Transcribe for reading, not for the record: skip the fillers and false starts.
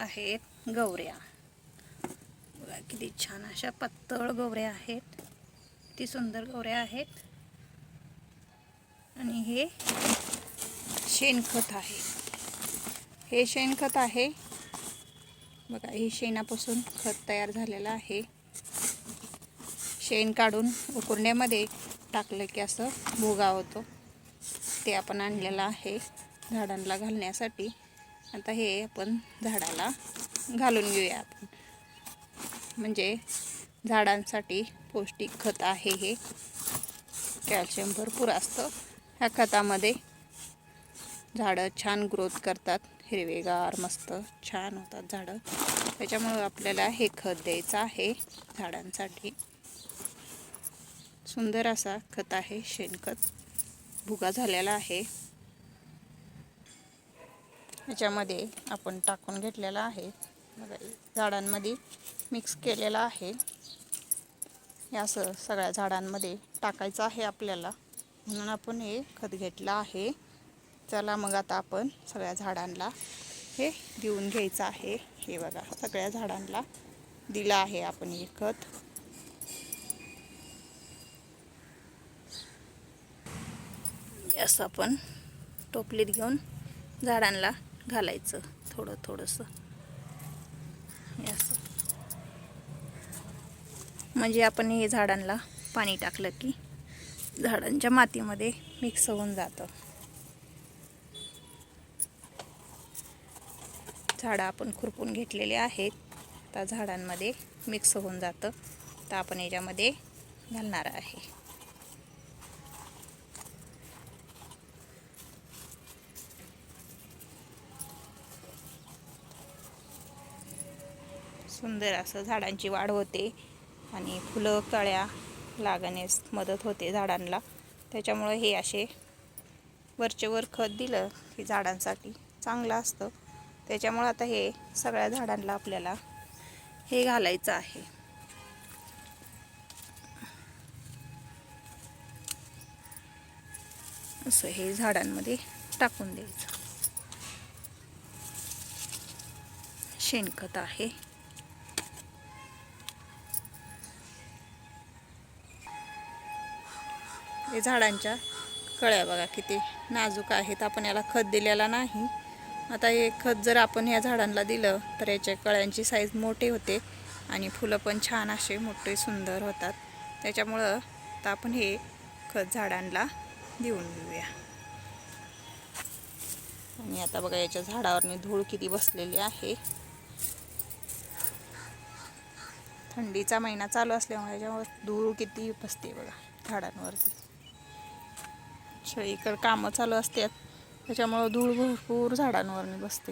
आहेत गवऱ्या. बघा किती छान अशा पातळ गवऱ्या आहेत, किती सुंदर गवऱ्या आहेत. आणि हे शेणखत आहे, हे शेणखत आहे बघा. हे शेणापासून खत तयार झालेलं आहे. शेण काढून उकरण्यामध्ये टाकलं की असं भुगा होतो, ते आपण आणलेलं आहे झाडांना घालण्यासाठी. आता हे आपण झाडाला घालून घेऊया आपण, म्हणजे झाडांसाठी पौष्टिक खत आहे. हे कॅल्शियम भरपूर असतं ह्या खतामध्ये. झाडं छान ग्रोथ करतात, हिरवेगार मस्त छान होतात झाडं. त्याच्यामुळे आपल्याला हे खत द्यायचं आहे झाडांसाठी. सुंदर असा खत आहे शेणखत, भुगा झालेला आहे. याच्यामध्ये आपण टाकून घेतलेला आहे बघा, झाडांमध्ये मिक्स केलेला आहे. हे असं सगळ्या झाडांमध्ये टाकायचं आहे आपल्याला, म्हणून आपण हे खत घेतलं आहे. चला मग आता आपण सगळ्या झाडांना हे देऊन घ्यायचं आहे. हे बघा सगळ्या झाडांना दिलं आहे आपण हे खत. असं आपण टोपलीत घेऊन झाडांना घालायचं थोडं थोडंसं असं, म्हणजे आपण हे झाडांना पाणी टाकलं की झाडांच्या मातीमध्ये मिक्स होऊन जातं. झाडं आपण खुरपून घेतलेले आहेत, त्या झाडांमध्ये मिक्स होऊन जातं. तर आपण याच्यामध्ये घालणार आहे. सुंदर असं झाडांची वाढ होते आणि फुलं कळ्या लागण्यास मदत होते झाडांना. त्याच्यामुळे हे असे वरचेवर खत दिलं की झाडांसाठी चांगलं असतं. त्याच्यामुळे आता हे सगळ्या झाडांना आपल्याला हे घालायचं आहे. असं हे झाडांमध्ये टाकून द्यायचं. शेणखत आहे. हे झाडांच्या कळ्या बघा किती नाजूक आहेत, आपण याला खत दिलेला नाही. आता हे खत जर आपण ह्या झाडांना दिलं तर याच्या कळ्यांची साईज मोठी होते आणि फुलं पण छान असे मोठे सुंदर होतात. त्याच्यामुळं आता आपण हे खत झाडांना देऊन घेऊया. आणि आता बघा याच्या झाडावरनी धूळ किती बसलेली आहे. थंडीचा महिना चालू असल्यामुळे याच्यावर धूळ किती बसते बघा झाडांवरती. सगळीकडे कामं चालू असतात, त्याच्यामुळं धूळ भरपूर झाडांवरनी बसते.